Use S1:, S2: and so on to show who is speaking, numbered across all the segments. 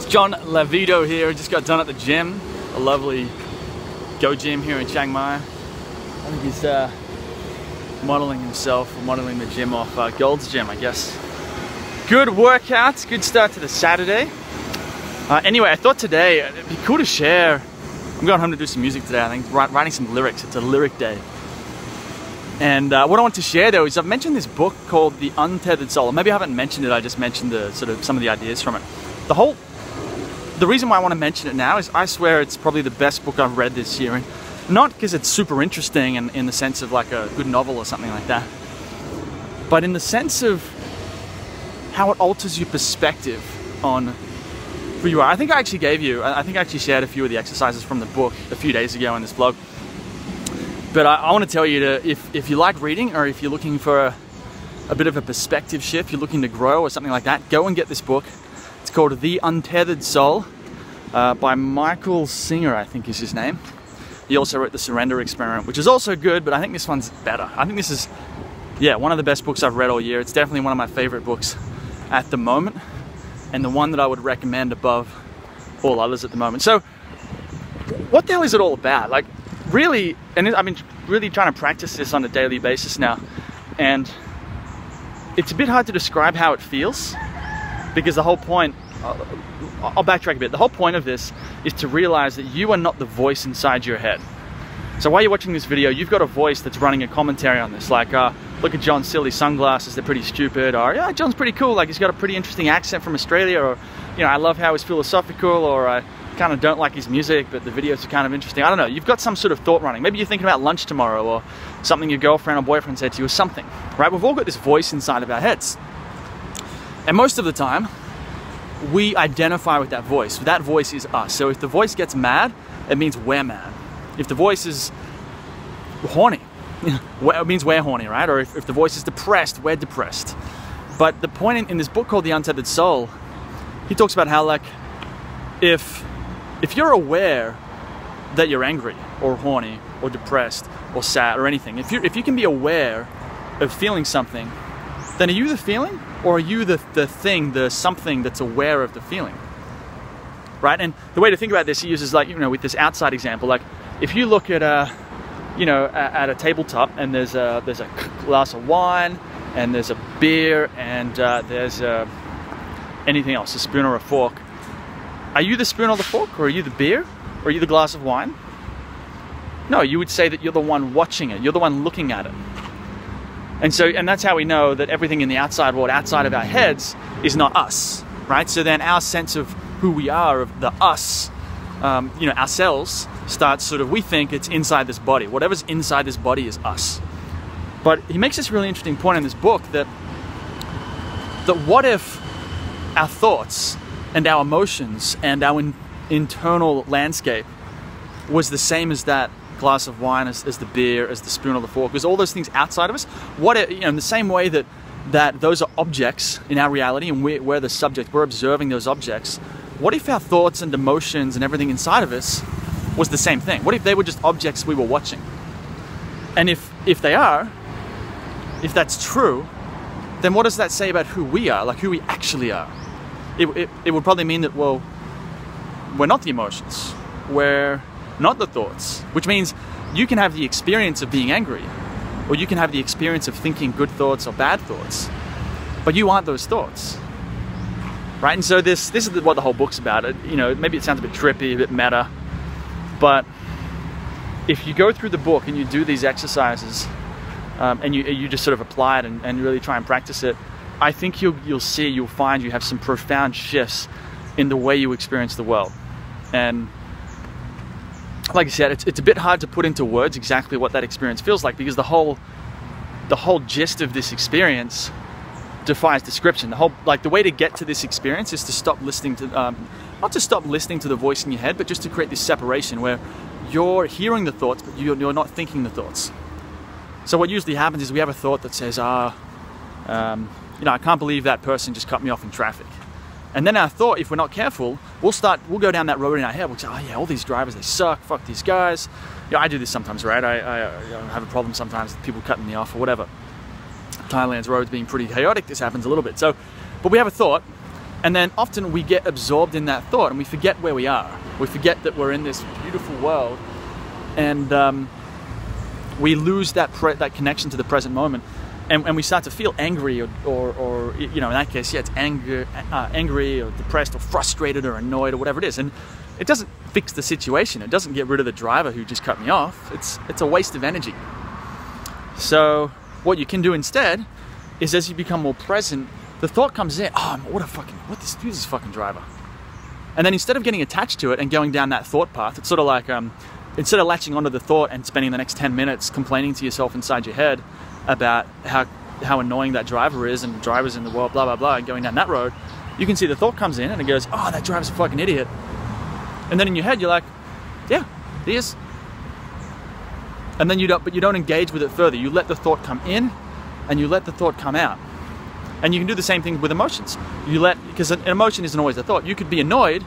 S1: John Lavido here. Just got done at the gym, a lovely Go gym here in Chiang Mai. I think he's modeling himself, or modeling the gym off Gold's Gym, I guess. Good workouts, good start to the Saturday. Anyway, I thought today it'd be cool to share. I'm going home to do some music today, I think, writing some lyrics. It's a lyric day. And what I want to share though is I've mentioned this book called The Untethered Soul. Or maybe I haven't mentioned it, I just mentioned the sort of some of the ideas from it. The reason why I want to mention it now is I swear it's probably the best book I've read this year. And not because it's super interesting and in the sense of like a good novel or something like that, but in the sense of how it alters your perspective on who you are. I think I actually shared a few of the exercises from the book a few days ago in this vlog. But I want to tell you to, if you like reading, or if you're looking for a bit of a perspective shift, you're looking to grow or something like that, go and get this book. It's called The Untethered Soul by Michael Singer, I think is his name. He also wrote The Surrender Experiment, which is also good, but I think this one's better. I think this is, yeah, one of the best books I've read all year. It's definitely one of my favorite books at the moment, and the one that I would recommend above all others at the moment. So, what the hell is it all about? Like, really, and I've been really trying to practice this on a daily basis now, and it's a bit hard to describe how it feels, because the whole point, I'll backtrack a bit. The whole point of this is to realize that you are not the voice inside your head. So while you're watching this video, you've got a voice that's running a commentary on this, like, look at John's silly sunglasses, they're pretty stupid, or yeah, John's pretty cool, like he's got a pretty interesting accent from Australia, or, you know, I love how he's philosophical, or I kind of don't like his music, but the videos are kind of interesting. I don't know, you've got some sort of thought running. Maybe you're thinking about lunch tomorrow, or something your girlfriend or boyfriend said to you, or something, right? We've all got this voice inside of our heads. And most of the time, we identify with that voice. That voice is us. So if the voice gets mad, it means we're mad. If the voice is horny, it means we're horny, right? Or if the voice is depressed, we're depressed. But the point in this book called The Untethered Soul, he talks about how, like, if you're aware that you're angry or horny or depressed or sad or anything, if you can be aware of feeling something, then are you the feeling, or are you the thing, the something that's aware of the feeling, right? And the way to think about this, he uses, like, you know, with this outside example, like if you look at at a tabletop, and there's a glass of wine, and there's a beer, and there's anything else, a spoon or a fork. Are you the spoon or the fork, or are you the beer, or are you the glass of wine? No, you would say that you're the one watching it, you're the one looking at it. And that's how we know that everything in the outside world, outside of our heads, is not us, right? So then our sense of who we are, of the us, you know, ourselves, starts sort of, we think it's inside this body. Whatever's inside this body is us. But he makes this really interesting point in this book that what if our thoughts and our emotions and our internal landscape was the same as that glass of wine, as the beer, as the spoon or the fork, because all those things outside of us, what if, you know, in the same way that those are objects in our reality, and we're the subject, we're observing those objects, what if our thoughts and emotions and everything inside of us was the same thing? What if they were just objects we were watching? And if they are, if that's true, then what does that say about who we are, like who we actually are? It would probably mean that, well, we're not the emotions, we're not the thoughts, which means you can have the experience of being angry, or you can have the experience of thinking good thoughts or bad thoughts, but you aren't those thoughts, right? And so this is what the whole book's about. You know, maybe it sounds a bit trippy, a bit meta, but if you go through the book and you do these exercises, and you just sort of apply it and really try and practice it, I think you'll find you have some profound shifts in the way you experience the world. And like I said, it's a bit hard to put into words exactly what that experience feels like, because the whole gist of this experience defies description. The way to get to this experience is to stop listening to, not to stop listening to the voice in your head, but just to create this separation where you're hearing the thoughts, but you're not thinking the thoughts. So what usually happens is we have a thought that says, you know, I can't believe that person just cut me off in traffic. And then our thought, if we're not careful, we'll go down that road in our head. We'll say, oh yeah, all these drivers, they suck, fuck these guys. You know, I do this sometimes, right? I have a problem sometimes with people cutting me off or whatever. Thailand's roads being pretty chaotic, this happens a little bit. So, but we have a thought, And then often we get absorbed in that thought and we forget where we are. We forget that we're in this beautiful world, and we lose that connection to the present moment, and we start to feel angry or you know, in that case, yeah, it's angry or depressed or frustrated or annoyed or whatever it is. And it doesn't fix the situation. It doesn't get rid of the driver who just cut me off. It's a waste of energy. So what you can do instead is, as you become more present, the thought comes in, oh, who's this fucking driver? And then instead of getting attached to it and going down that thought path, it's sort of like, instead of latching onto the thought and spending the next 10 minutes complaining to yourself inside your head about how annoying that driver is and drivers in the world, blah, blah, blah, and going down that road, you can see the thought comes in and it goes, oh, that driver's a fucking idiot. And then in your head, you're like, yeah, he is. And then you don't engage with it further. You let the thought come in and you let the thought come out. And you can do the same thing with emotions. Because an emotion isn't always a thought. You could be annoyed,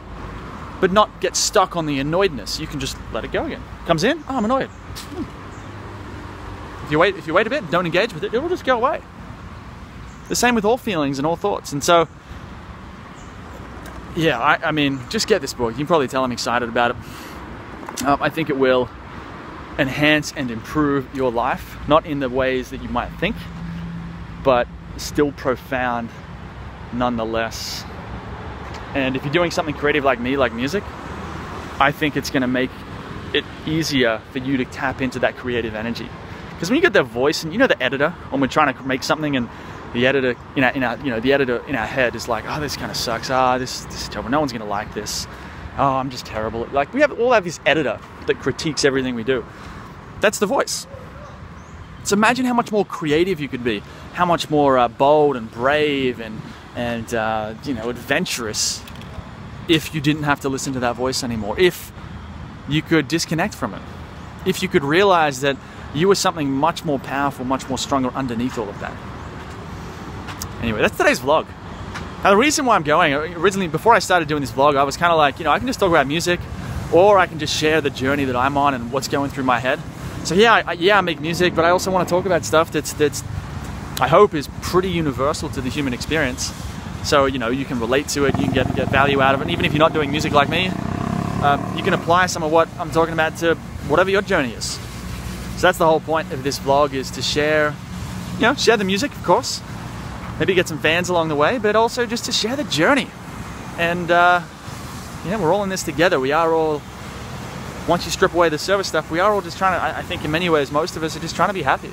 S1: but not get stuck on the annoyedness. You can just let it go again. Comes in, oh, I'm annoyed. If you wait a bit, don't engage with it, it will just go away. The same with all feelings and all thoughts. And so, yeah, I mean, just get this book. You can probably tell I'm excited about it. I think it will enhance and improve your life, not in the ways that you might think, but still profound nonetheless. And if you're doing something creative like me, like music, I think it's going to make it easier for you to tap into that creative energy. Because when you get the voice, and you know the editor, when we're trying to make something, and the editor the editor in our head is like, oh, this kind of sucks. This is terrible. No one's going to like this. Oh, I'm just terrible. Like we all have this editor that critiques everything we do. That's the voice. So imagine how much more creative you could be, how much more bold and brave and adventurous if you didn't have to listen to that voice anymore. If you could disconnect from it. If you could realize that you were something much more powerful, much more stronger underneath all of that. Anyway, that's today's vlog. Now the reason why I'm going, originally before I started doing this vlog, I was kind of like, I can just talk about music, or I can just share the journey that I'm on and what's going through my head. So yeah, I make music, but I also want to talk about stuff that's I hope is pretty universal to the human experience. So you can relate to it, you can get value out of it. And even if you're not doing music like me, you can apply some of what I'm talking about to whatever your journey is. So that's the whole point of this vlog, is to share the music, of course. Maybe get some fans along the way, but also just to share the journey. And we're all in this together. We are all, once you strip away the service stuff, we are all just trying to, I think in many ways, most of us are just trying to be happy.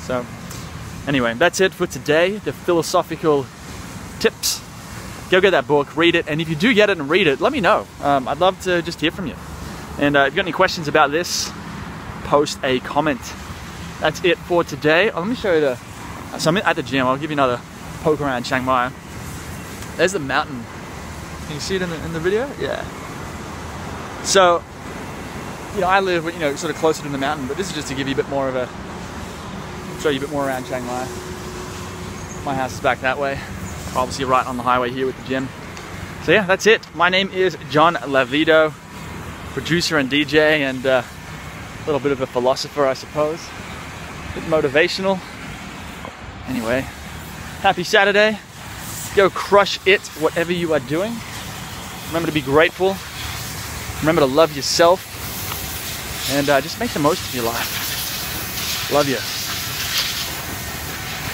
S1: So anyway, that's it for today, the philosophical tips. Go get that book, read it, and if you do get it and read it, let me know. I'd love to just hear from you. And if you've got any questions about this, post a comment. That's it for today. Let me show you so I'm at the gym. I'll give you another poke around Chiang Mai. There's the mountain. Can you see it in the video? Yeah. So, I live, sort of closer to the mountain, but this is just to give you a bit more of show you a bit more around Chiang Mai. My house is back that way. Obviously right on the highway here with the gym. So yeah, that's it. My name is John Lavido, producer and DJ, and a little bit of a philosopher, I suppose. A bit motivational. Anyway, happy Saturday. Go crush it, whatever you are doing. Remember to be grateful. Remember to love yourself. And just make the most of your life. Love you.